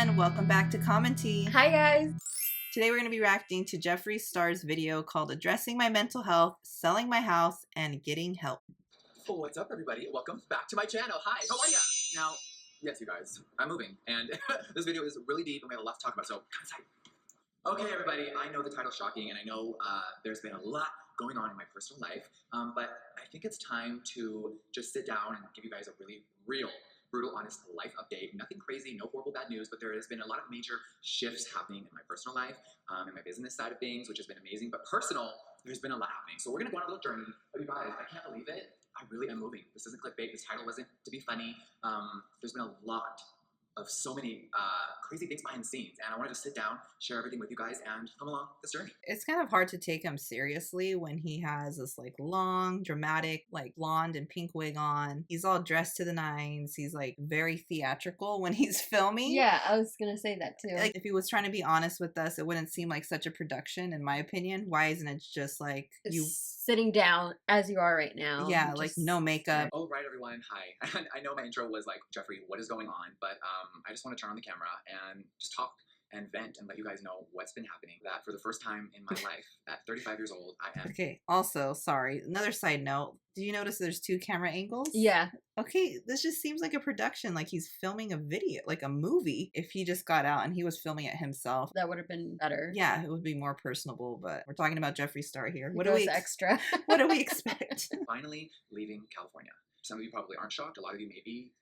everyone, welcome back to Commentee. Hi guys! Today we're going to be reacting to Jeffreestar's video called Addressing My Mental Health, Selling My House, and Getting Help. What's up everybody? Welcome back to my channel. Hi, how are ya? Now, yes you guys, I'm moving and this video is really deep and we have a lot to talk about, so kind of tight. Okay everybody, I know the title's shocking and I know there's been a lot going on in my personal life, but I think it's time to just sit down and give you guys a really real, brutal, honest life update. Nothing crazy, no horrible bad news, but there has been a lot of major shifts happening in my personal life, in my business side of things, which has been amazing, but personal, there's been a lot happening. So we're gonna go on a little journey. But you guys, I can't believe it. I really am moving. This isn't clickbait. This title wasn't to be funny. There's been a lot of so many crazy things behind the scenes, and I wanted to sit down, share everything with you guys, and come along this journey. It's kind of hard to take him seriously when he has this like long, dramatic, like blonde and pink wig on. He's all dressed to the nines. He's like very theatrical when he's filming. Yeah, I was gonna say that too. Like if he was trying to be honest with us, it wouldn't seem like such a production, in my opinion. Why isn't it just like you sitting down as you are right now? Yeah, like no makeup. All right, everyone. Hi. I know my intro was like, Jeffree, what is going on? But I just want to turn on the camera and just talk and vent and let you guys know what's been happening. That for the first time in my life, at 35 years old, I am. Okay, also, sorry, another side note. Do you notice there's two camera angles? Yeah. Okay, this just seems like a production, like he's filming a video, like a movie. If he just got out and he was filming it himself, that would have been better. Yeah, it would be more personable, but we're talking about Jeffreestar here. What do we extra? What do we expect? Finally leaving California. Some of you probably aren't shocked. A lot of you may be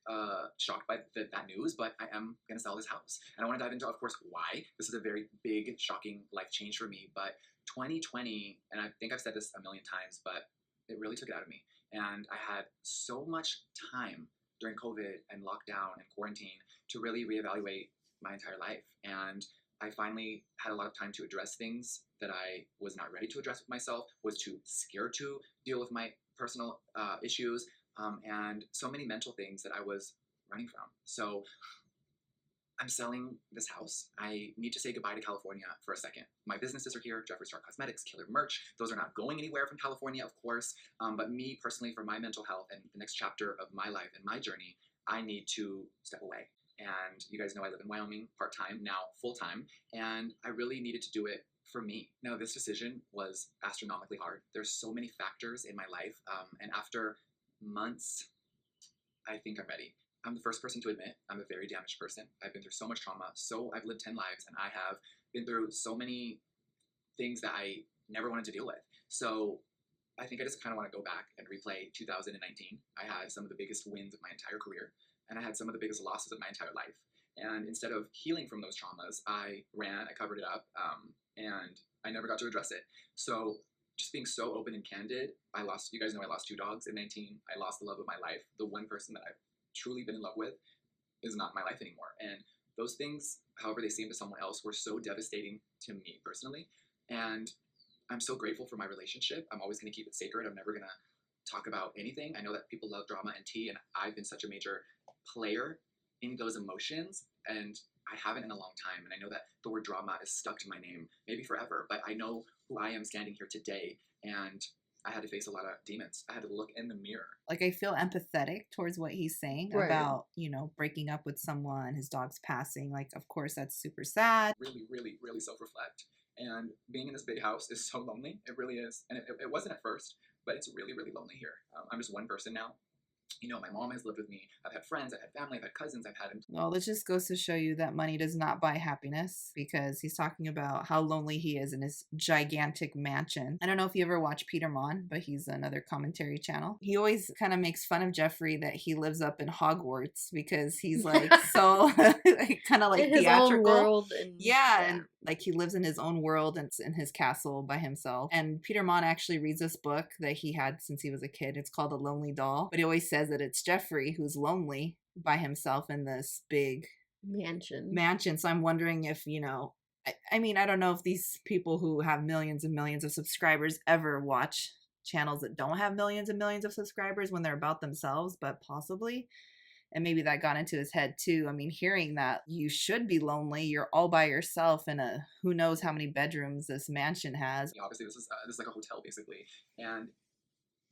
shocked by that news, but I am going to sell this house. And I want to dive into, of course, why. This is a very big, shocking life change for me. But 2020, and I think I've said this a million times, but it really took it out of me. And I had so much time during COVID and lockdown and quarantine to really reevaluate my entire life. And I finally had a lot of time to address things that I was not ready to address with myself, was too scared to deal with my personal issues, and so many mental things that I was running from. So I'm selling this house. I need to say goodbye to California for a second. My businesses are here, Jeffreestar Cosmetics, Killer Merch. Those are not going anywhere from California, of course. But me personally, for my mental health and the next chapter of my life and my journey, I need to step away. And you guys know I live in Wyoming, part-time, now full-time, and I really needed to do it for me. Now, this decision was astronomically hard. There's so many factors in my life, and after months, I think I'm ready. I'm the first person to admit I'm a very damaged person. I've been through so much trauma, I've lived 10 lives, and I have been through so many things that I never wanted to deal with. So I think I just kind of want to go back and replay 2019. I had some of the biggest wins of my entire career, and I had some of the biggest losses of my entire life. And instead of healing from those traumas, I covered it up, and I never got to address it. So just being so open and candid, you guys know I lost 2 dogs at 19. I lost the love of my life. The one person that I've truly been in love with is not my life anymore. And those things, however they seem to someone else, were so devastating to me personally. And I'm so grateful for my relationship. I'm always going to keep it sacred. I'm never going to talk about anything. I know that people love drama and tea, and I've been such a major player in those emotions, and I haven't in a long time. And I know that the word drama is stuck to my name, maybe forever, but I know who I am standing here today, and I had to face a lot of demons. I had to look in the mirror. Like, I feel empathetic towards what he's saying about, you know, breaking up with someone, his dog's passing. Like, of course, that's super sad. Really, really, really self-reflect. And being in this big house is so lonely. It really is. And it wasn't at first, but it's really, really lonely here. I'm just one person now. You know, my mom has lived with me. I've had friends, I've had family, I've had cousins, I've had... Well, this just goes to show you that money does not buy happiness, because he's talking about how lonely he is in his gigantic mansion. I don't know if you ever watch Peter Mon, but he's another commentary channel. He always kind of makes fun of Jeffree that he lives up in Hogwarts, because he's like so kind of like in his theatrical. Own world and like he lives in his own world and in his castle by himself. And Peter Mon actually reads this book that he had since he was a kid. It's called The Lonely Doll, but he always says that it's Jeffree who's lonely by himself in this big mansion. So I'm wondering if, you know, I mean, I don't know if these people who have millions and millions of subscribers ever watch channels that don't have millions and millions of subscribers when they're about themselves, but possibly. And maybe that got into his head too. I mean, hearing that you should be lonely, you're all by yourself in a who knows how many bedrooms this mansion has. Obviously, this is like a hotel basically, and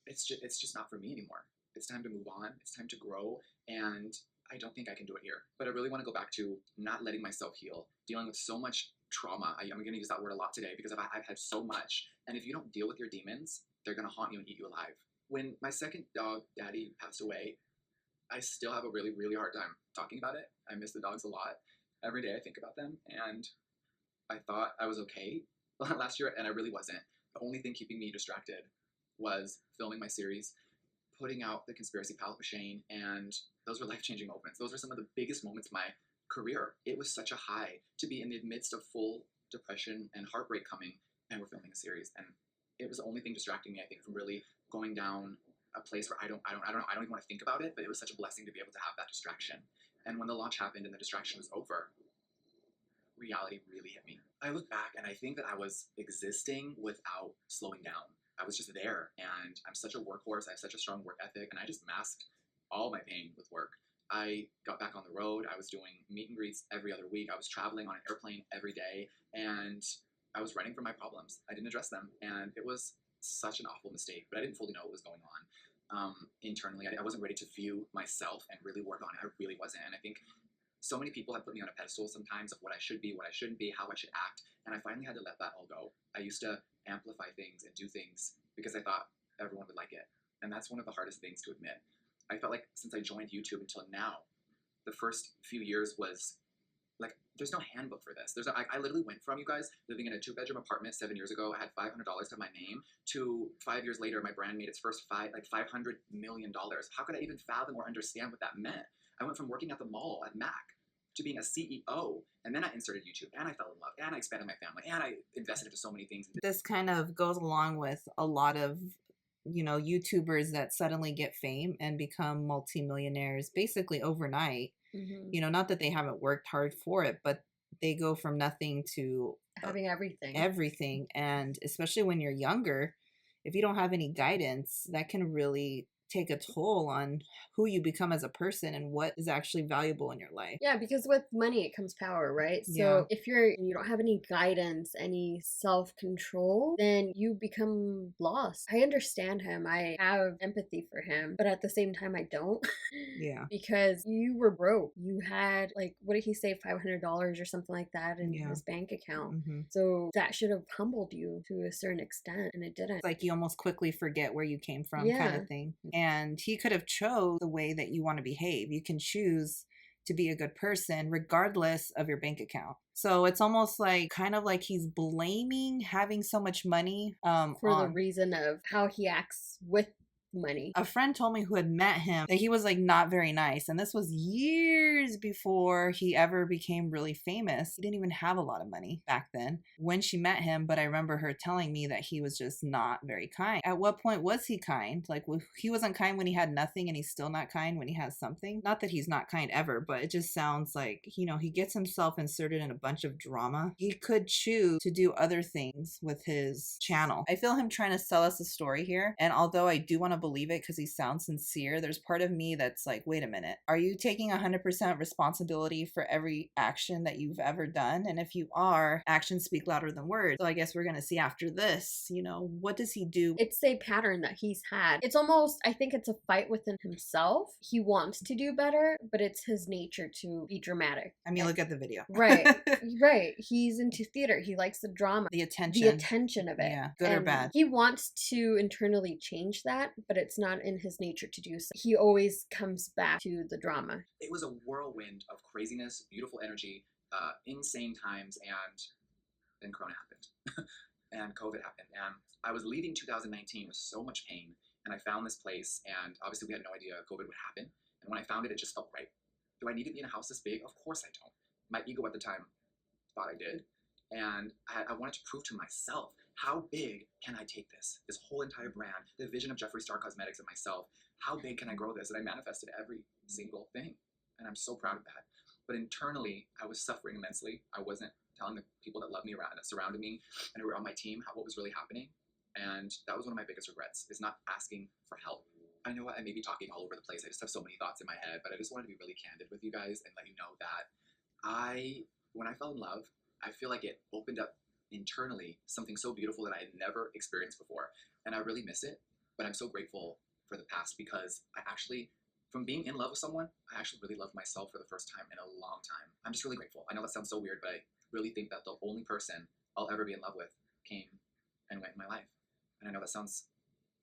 it's just not for me anymore. It's time to move on. It's time to grow, and I don't think I can do it here. But I really want to go back to not letting myself heal, dealing with so much trauma. I'm going to use that word a lot today because I've had so much. And if you don't deal with your demons, they're going to haunt you and eat you alive. When my second dog, Daddy, passed away, I still have a really, really hard time talking about it. I miss the dogs a lot. Every day I think about them, and I thought I was okay last year, and I really wasn't. The only thing keeping me distracted was filming my series, putting out the Conspiracy Palette with Shane, and those were life-changing moments. Those were some of the biggest moments of my career. It was such a high to be in the midst of full depression and heartbreak coming, and we're filming a series, and it was the only thing distracting me, I think, from really going down a place where I don't even want to think about it, but it was such a blessing to be able to have that distraction. And when the launch happened and the distraction was over, reality really hit me. I look back and I think that I was existing without slowing down. I was just there, and I'm such a workhorse. I have such a strong work ethic, and I just masked all my pain with work. I got back on the road. I was doing meet and greets every other week. I was traveling on an airplane every day, and I was running from my problems. I didn't address them, and it was such an awful mistake, but I didn't fully know what was going on. Internally, I wasn't ready to view myself and really work on it. I really wasn't, and I think so many people have put me on a pedestal sometimes of what I should be, what I shouldn't be, how I should act, and I finally had to let that all go. I used to amplify things and do things because I thought everyone would like it, and that's one of the hardest things to admit. I felt like since I joined YouTube until now, the first few years was like, there's no handbook for this. I literally went from, you guys, living in a 2-bedroom apartment 7 years ago, I had $500 to my name, to 5 years later, my brand made its first $500 million. How could I even fathom or understand what that meant? I went from working at the mall at Mac to being a CEO, and then I inserted YouTube, and I fell in love, and I expanded my family, and I invested into so many things. This kind of goes along with a lot of, you know, YouTubers that suddenly get fame and become multimillionaires basically overnight. You know, not that they haven't worked hard for it, but they go from nothing to having everything. Everything. And especially when you're younger, if you don't have any guidance, that can really take a toll on who you become as a person and what is actually valuable in your life. Yeah, because with money it comes power, right? Yeah. So if you don't have any guidance, any self-control, then you become lost. I understand him. I have empathy for him, but at the same time I don't. Yeah. Because you were broke. You had, like, what did he say, $500 or something like that in his bank account. So that should have humbled you to a certain extent, and it didn't. It's like you almost quickly forget where you came from, kind of thing. And he could have chose the way that you want to behave. You can choose to be a good person regardless of your bank account. So it's almost like kind of like he's blaming having so much money for the reason of how he acts with money. A friend told me who had met him that he was like not very nice, and this was years before he ever became really famous. He didn't even have a lot of money back then when she met him, but I remember her telling me that he was just not very kind. At what point was he kind? Like, he wasn't kind when he had nothing, and he's still not kind when he has something. Not that he's not kind ever, but it just sounds like, you know, he gets himself inserted in a bunch of drama. He could choose to do other things with his channel. I feel him trying to sell us a story here, and although I do want to believe it because he sounds sincere, there's part of me that's like, wait a minute, are you taking 100% responsibility for every action that you've ever done? And if you are, actions speak louder than words. So I guess we're gonna see after this, you know, what does he do? It's a pattern that he's had. It's almost, I think it's a fight within himself. He wants to do better, but it's his nature to be dramatic. I mean, look at the video. Right. Right. He's into theater. He likes the drama. The attention. The attention of it. Yeah, good or bad. He wants to internally change that, but it's not in his nature to do so. He always comes back to the drama. It was a whirlwind of craziness, beautiful energy, insane times, and then Corona happened. And COVID happened. And I was leaving 2019 with so much pain, and I found this place, and obviously we had no idea COVID would happen. And when I found it, it just felt right. Do I need to be in a house this big? Of course I don't. My ego at the time thought I did. And I wanted to prove to myself, how big can I take this whole entire brand, the vision of Jeffreestar Cosmetics and myself, how big can I grow this? And I manifested every single thing. And I'm so proud of that. But internally, I was suffering immensely. I wasn't telling the people that loved me around, that surrounded me, and who were on my team, what was really happening. And that was one of my biggest regrets, is not asking for help. I know I may be talking all over the place. I just have so many thoughts in my head, but I just wanted to be really candid with you guys and let you know that when I fell in love, I feel like it opened up internally something so beautiful that I had never experienced before. And I really miss it, but I'm so grateful for the past, because I actually, from being in love with someone, I actually really loved myself for the first time in a long time. I'm just really grateful. I know that sounds so weird, but I really think that the only person I'll ever be in love with came and went in my life. And I know that sounds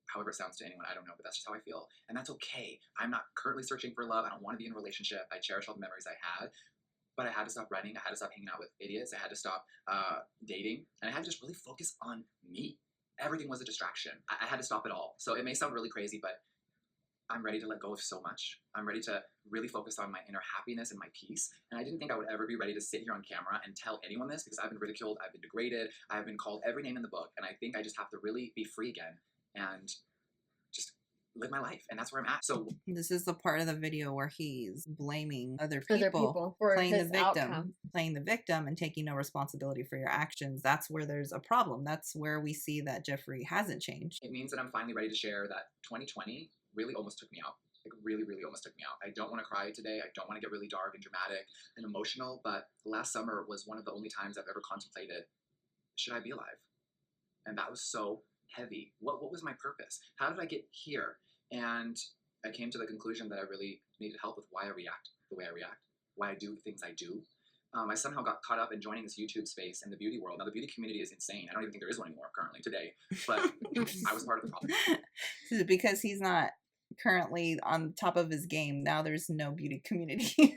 however it sounds to anyone, I don't know, but that's just how I feel. And that's okay. I'm not currently searching for love. I don't want to be in a relationship. I cherish all the memories I had, but I had to stop running. I had to stop hanging out with idiots. I had to stop dating. And I had to just really focus on me. Everything was a distraction. I had to stop it all. So it may sound really crazy, but I'm ready to let go of so much. I'm ready to really focus on my inner happiness and my peace. And I didn't think I would ever be ready to sit here on camera and tell anyone this, because I've been ridiculed, I've been degraded, I've been called every name in the book. And I think I just have to really be free again and just live my life. And that's where I'm at. So This is the part of the video where he's blaming other Other people people for playing the his victim, outcome. playing the victim and taking no responsibility for your actions. That's where there's a problem. That's where we see that Jeffree hasn't changed. it means that I'm finally ready to share that 2020 really almost took me out. Like really, really almost took me out. I don't want to cry today. I don't want to get really dark and dramatic and emotional, but last summer was one of the only times I've ever contemplated, should I be alive? And that was so heavy. What was my purpose? How did I get here? And I came to the conclusion that I really needed help with why I react the way I react, why I do the things I do. I somehow got caught up in joining this YouTube space and the beauty world. Now, the beauty community is insane. I don't even think there is one anymore currently today, but I was part of the problem. Because he's not currently on top of his game. Now there's no beauty community.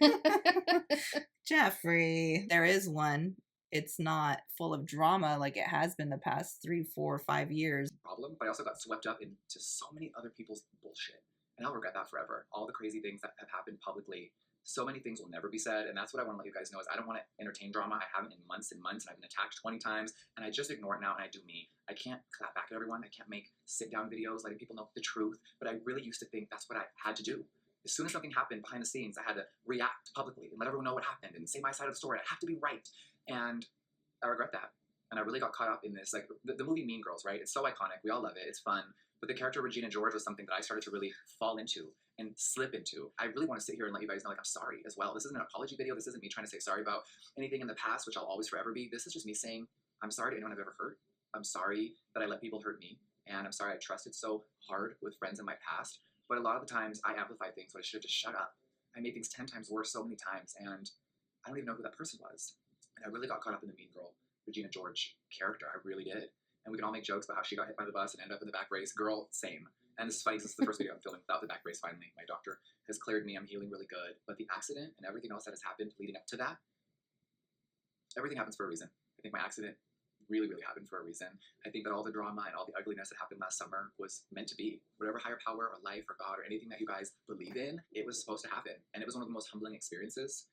Jeffree, there is one. It's not full of drama like it has been the past 3, 4, 5 years. Problem, but I also got swept up into so many other people's bullshit. And I'll regret that forever. All the crazy things that have happened publicly. So many things will never be said, and that's what I want to let you guys know is I don't want to entertain drama. I haven't in months and months, and I've been attacked 20 times, and I just ignore it now, and I do me. I can't clap back at everyone. I can't make sit-down videos letting people know the truth, but I really used to think that's what I had to do. As soon as something happened behind the scenes, I had to react publicly and let everyone know what happened and say my side of the story. I have to be right, and I regret that. And I really got caught up in this, like the movie Mean Girls, right? It's so iconic. We all love it. It's fun. But the character Regina George was something that I started to really fall into and slip into. I really want to sit here and let you guys know, like, I'm sorry as well. This isn't an apology video. This isn't me trying to say sorry about anything in the past, which I'll always forever be. This is just me saying, I'm sorry to anyone I've ever hurt. I'm sorry that I let people hurt me. And I'm sorry I trusted so hard with friends in my past. But a lot of the times I amplify things, but I should have just shut up. I made things 10 times worse so many times, and I don't even know who that person was. And I really got caught up in the Mean Girl, Regina George character. I really did. And we can all make jokes about how she got hit by the bus and ended up in the back brace. Girl, same. And this is funny, this is the first video I'm filming without the back brace finally. My doctor has cleared me, I'm healing really good. But the accident and everything else that has happened leading up to that, everything happens for a reason. I think my accident really, really happened for a reason. I think that all the drama and all the ugliness that happened last summer was meant to be. Whatever higher power or life or God or anything that you guys believe in, it was supposed to happen. And it was one of the most humbling experiences.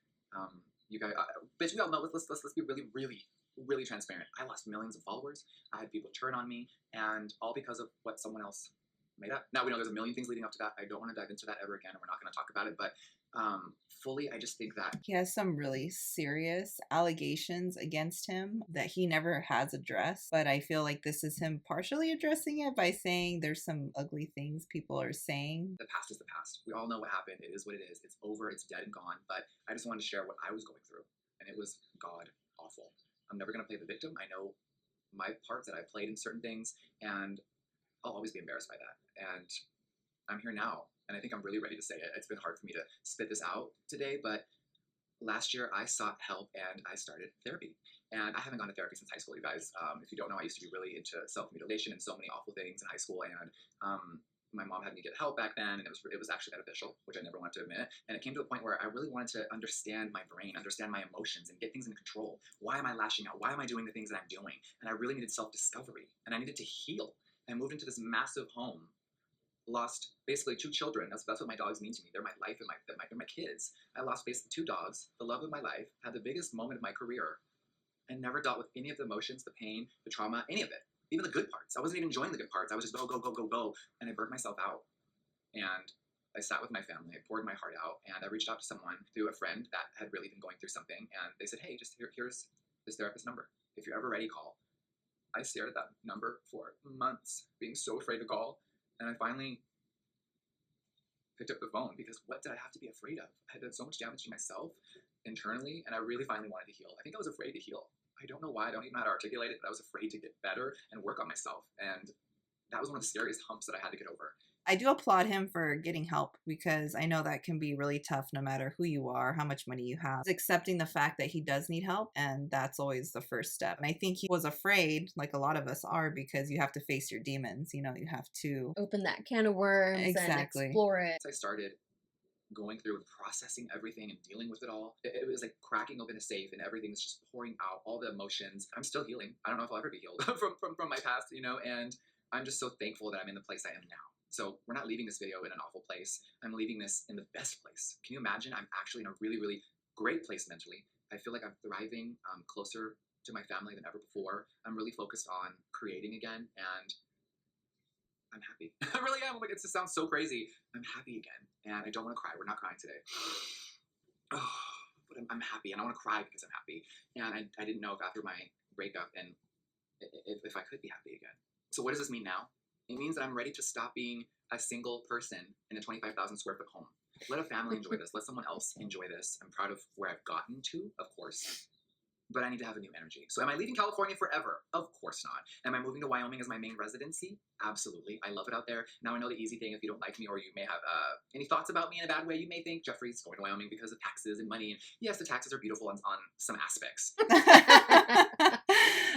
You guys, bitch, we all know, let's be really, really, really transparent. I lost millions of followers. I had people turn on me, and all because of what someone else made up. Now we know there's a million things leading up to that. I don't want to dive into that ever again, and we're not going to talk about it. But fully, I just think that he has some really serious allegations against him that he never has addressed. But I feel like this is him partially addressing it by saying there's some ugly things people are saying. the past is the past. We all know what happened. It is what it is. It's over. It's dead and gone. But I just wanted to share what I was going through, and it was god awful. I'm never going to play the victim. I know my part that I played in certain things, and I'll always be embarrassed by that. And I'm here now, and I think I'm really ready to say it. It's been hard for me to spit this out today, but last year I sought help and I started therapy. And I haven't gone to therapy since high school, you guys. If you don't know, I used to be really into self-mutilation and so many awful things in high school, and my mom had me get help back then, and it was actually beneficial, which I never wanted to admit. And it came to a point where I really wanted to understand my brain, understand my emotions, and get things in control. Why am I lashing out? Why am I doing the things that I'm doing? And I really needed self-discovery, and I needed to heal. I moved into this massive home, lost basically 2 children. That's what my dogs mean to me. They're my life and they're my kids. I lost basically 2 dogs, the love of my life, had the biggest moment of my career, and never dealt with any of the emotions, the pain, the trauma, any of it. Even the good parts. I wasn't even enjoying the good parts. I was just go, go, go, go, go. And I burnt myself out. And I sat with my family. I poured my heart out. And I reached out to someone through a friend that had really been going through something. And they said, hey, just here's this therapist number. If you're ever ready, call. I stared at that number for months, being so afraid to call. And I finally picked up the phone, because what did I have to be afraid of? I had done so much damage to myself internally, and I really finally wanted to heal. I think I was afraid to heal. I don't know why. I don't even know how to articulate it, but I was afraid to get better and work on myself. And that was one of the scariest humps that I had to get over. I do applaud him for getting help because I know that can be really tough no matter who you are, how much money you have. It's accepting the fact that he does need help, and that's always the first step. And I think he was afraid, like a lot of us are, because you have to face your demons. You know, you have to Open that can of worms and exactly explore it. I started going through and processing everything and dealing with it all. It was like cracking open a safe and everything is just pouring out all the emotions. I'm still healing. I don't know if I'll ever be healed from my past, you know, and I'm just so thankful that I'm in the place I am now. So we're not leaving this video in an awful place. I'm leaving this in the best place. Can you imagine? I'm actually in a really, really great place mentally. I feel like I'm thriving, closer to my family than ever before. I'm really focused on creating again, and I'm happy. I really am. Like, it just sounds so crazy. I'm happy again, and I don't want to cry. We're not crying today. Oh, but I'm happy, and I want to cry because I'm happy. And I didn't know if after my breakup and if I could be happy again. So what does this mean now? It means that I'm ready to stop being a single person in a 25,000 square foot home. Let a family enjoy this. Let someone else enjoy this. I'm proud of where I've gotten to, of course. But I need to have a new energy. So am I leaving California forever? Of course not. Am I moving to Wyoming as my main residency? Absolutely. I love it out there. Now I know the easy thing, if you don't like me or you may have any thoughts about me in a bad way, you may think Jeffree's going to Wyoming because of taxes and money. And yes, the taxes are beautiful on some aspects.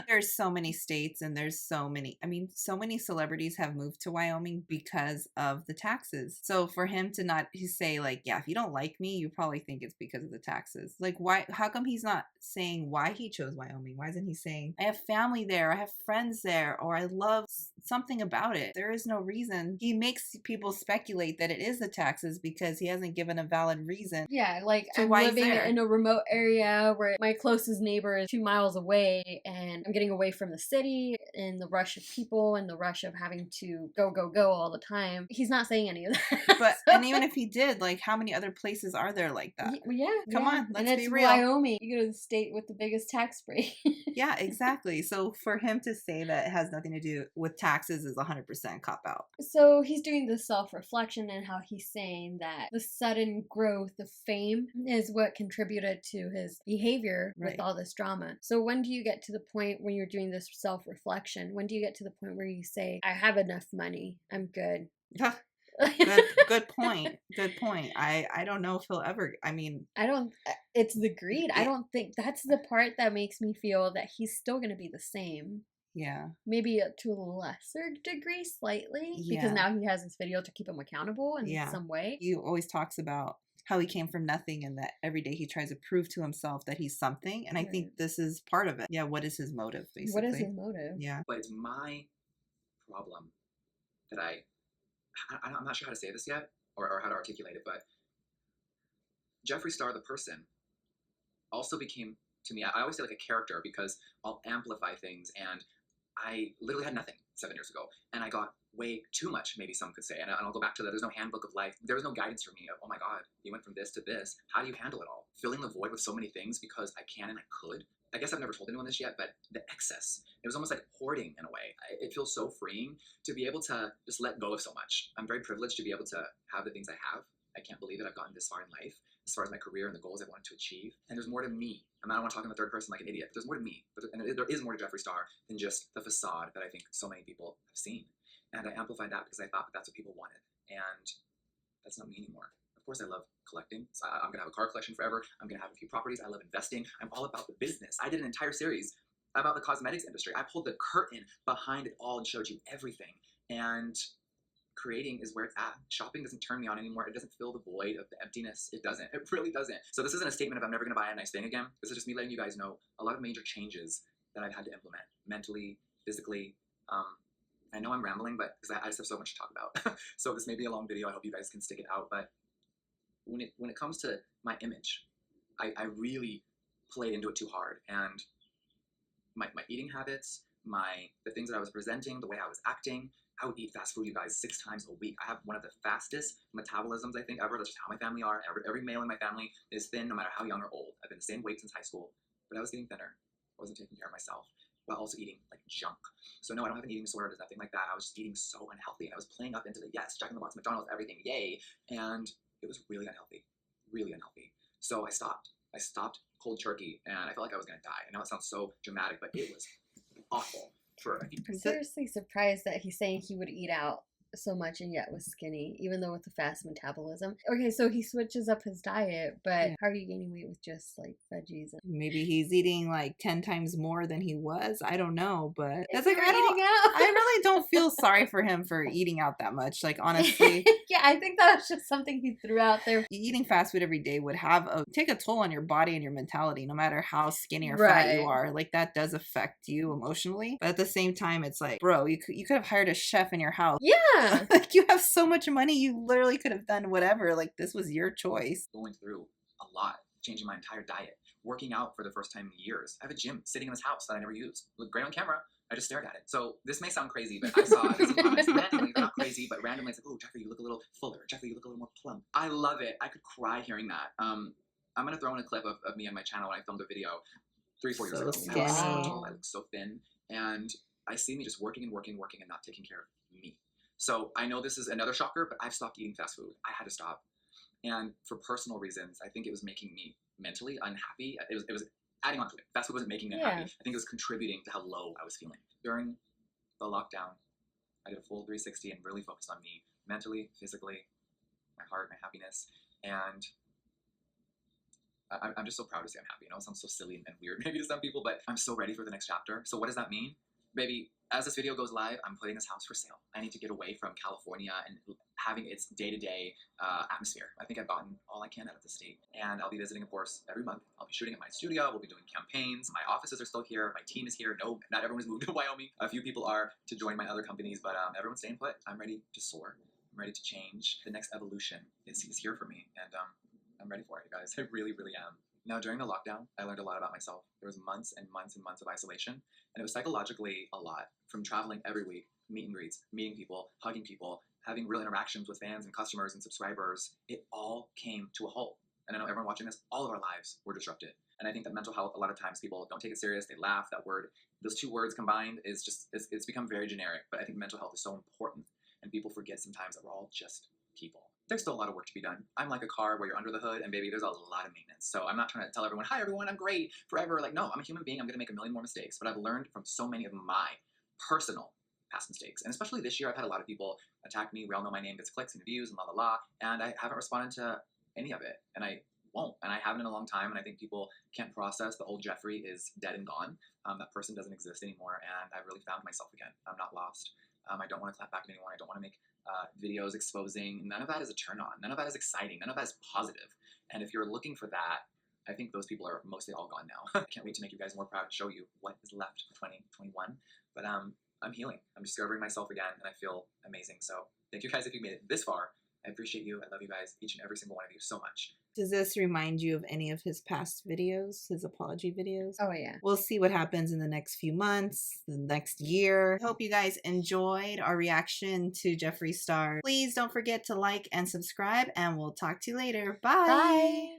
There's so many states and there's so many, I mean, so many celebrities have moved to Wyoming because of the taxes. So for him to not say like, yeah, if you don't like me, you probably think it's because of the taxes. Like, why, how come he's not saying why he chose Wyoming? Why isn't he saying, I have family there, I have friends there, or I love something about it? There is no reason. He makes people speculate that it is the taxes because he hasn't given a valid reason. Yeah, like So I'm why he's living there. in a remote area where my closest neighbor is 2 miles away, and I'm getting away from the city and the rush of people and the rush of having to go all the time. He's not saying any of that. But and even if he did, like, how many other places are there like that? Yeah, Come yeah. on, let's and it's be real. Wyoming. You go to the state with the biggest tax break. Yeah, exactly. So for him to say that it has nothing to do with taxes is 100% cop out. So he's doing the self-reflection and how he's saying that the sudden growth of fame is what contributed to his behavior with Right. all this drama. So when do you get to the point when you're doing this self-reflection? When do you get to the point where you say, I have enough money, I'm good? Good point. Good point. I don't know if he'll ever, I mean, it's the greed. I don't think that's the part that makes me feel that he's still going to be the same. yeah. Maybe to a lesser degree, slightly, because Yeah. now he has this video to keep him accountable in Yeah. some way. He always talks about how he came from nothing and that every day he tries to prove to himself that he's something. And I think this is part of it. Yeah. What is his motive, basically? What is his motive? Yeah. But it's my problem that I'm not sure how to say this yet or how to articulate it, but Jeffreestar, the person, also became, to me, I always say like a character because I'll amplify things, and I literally had nothing 7 years ago, and I got way too much, maybe some could say, and I'll go back to that. There's no handbook of life. There was no guidance for me of, oh my God, you went from this to this. How do you handle it all? Filling the void with so many things because I can and I could. I guess I've never told anyone this yet, but the excess, it was almost like hoarding in a way. It feels so freeing to be able to just let go of so much. I'm very privileged to be able to have the things I have. I can't believe it. I've gotten this far in life, as far as my career and the goals I wanted to achieve. And there's more to me. I don't want to talk in the third person like an idiot, but there's more to me. And there is more to Jeffreestar than just the facade that I think so many people have seen. And I amplified that because I thought that's what people wanted. And that's not me anymore. Of course, I love collecting. So I'm going to have a car collection forever. I'm going to have a few properties. I love investing. I'm all about the business. I did an entire series about the cosmetics industry. I pulled the curtain behind it all and showed you everything. And creating is where it's at. Shopping doesn't turn me on anymore. It doesn't fill the void of the emptiness. It doesn't. It really doesn't. So this isn't a statement of I'm never going to buy a nice thing again. This is just me letting you guys know a lot of major changes that I've had to implement mentally, physically. I know I'm rambling, but because I just have so much to talk about. So this may be a long video. I hope you guys can stick it out. But when it comes to my image, I really played into it too hard. And my eating habits, the things that I was presenting, the way I was acting, I would eat fast food, you guys, 6 times a week. I have one of the fastest metabolisms, I think, ever. That's just how my family are. Every male in my family is thin, no matter how young or old. I've been the same weight since high school, but I was getting thinner. I wasn't taking care of myself, while also eating like junk. So no, I don't have an eating disorder. There's nothing like that. I was just eating so unhealthy, and I was playing up into the yes, Jack in the Box, McDonald's, everything, yay, and it was really unhealthy, really unhealthy. So I stopped. I stopped cold turkey, and I felt like I was gonna die. I know it sounds so dramatic, but it was awful. I'm seriously surprised that he's saying he would eat out so much and yet was skinny, even though with the fast metabolism. Okay, so he switches up his diet, but how are you gaining weight with just like veggies? Maybe he's eating like 10 times more than he was. I don't know, but It's like I really don't feel sorry for him for eating out that much. Like honestly, yeah, I think that was just something he threw out there. eating fast food every day would take a toll on your body and your mentality, no matter how skinny or fat you are. Like that does affect you emotionally. But at the same time, it's like, bro, you could have hired a chef in your house. Yeah. Like you have so much money, you literally could have done whatever. Like this was your choice. Going through a lot, changing my entire diet, working out for the first time in years. I have a gym sitting in this house that I never use. Look great on camera. I just stared at it. So this may sound crazy, but I saw it. Randomly, not crazy, but randomly it's like, oh, Jeffree, you look a little fuller. Jeffree, you look a little more plump. I love it. I could cry hearing that. I'm going to throw in a clip of me on my channel when I filmed a video 3-4 years ago. Skinny. I look so tall, I look so thin. And I see me just working and not taking care of me. So I know this is another shocker, but I've stopped eating fast food. I had to stop. And for personal reasons, I think it was making me mentally unhappy. It was adding on to it. Fast food wasn't making me unhappy. I think it was contributing to how low I was feeling. During the lockdown, I did a full 360 and really focused on me, mentally, physically, my heart, my happiness. And I'm just so proud to say I'm happy. I know it sounds so silly and weird maybe to some people, but I'm so ready for the next chapter. So what does that mean? Baby, as this video goes live, I'm putting this house for sale. I need to get away from California and having its day-to-day atmosphere. I think I've gotten all I can out of the state. And I'll be visiting, of course, every month. I'll be shooting at my studio. We'll be doing campaigns. My offices are still here. My team is here. No, not everyone's moved to Wyoming. A few people are to join my other companies, but everyone's staying put. I'm ready to soar. I'm ready to change. The next evolution is here for me. And I'm ready for it, you guys. I really, really am. Now, during the lockdown, I learned a lot about myself. There was months and months and months of isolation, and it was psychologically a lot. From traveling every week, meet and greets, meeting people, hugging people, having real interactions with fans and customers and subscribers, it all came to a halt. And I know everyone watching this, all of our lives were disrupted. And I think that mental health, a lot of times people don't take it serious, they laugh, that word, those two words combined is just, it's become very generic. But I think mental health is so important, and people forget sometimes that we're all just people. There's still a lot of work to be done. I'm like a car where you're under the hood, and baby, there's a lot of maintenance. So I'm not trying to tell everyone, hi everyone, I'm great forever. Like, no, I'm a human being. I'm gonna make a million more mistakes, but I've learned from so many of my personal past mistakes. And especially this year, I've had a lot of people attack me. We all know my name gets clicks and views and and I haven't responded to any of it. And I won't, and I haven't in a long time. And I think people can't process the old Jeffree is dead and gone. That person doesn't exist anymore, and I've really found myself again. I'm not lost. I don't want to clap back at anyone. I don't want to make videos exposing. None of that is a turn on. None of that is exciting. None of that is positive. And if you're looking for that, I think those people are mostly all gone now. I can't wait to make you guys more proud and show you what is left for 2021. But I'm healing. I'm discovering myself again, and I feel amazing. So thank you guys if you made it this far. I appreciate you. I love you guys, each and every single one of you, so much. Does this remind you of any of his past videos, his apology videos? Oh, yeah. We'll see what happens in the next few months, the next year. Hope you guys enjoyed our reaction to Jeffreestar. Please don't forget to like and subscribe, and we'll talk to you later. Bye. Bye.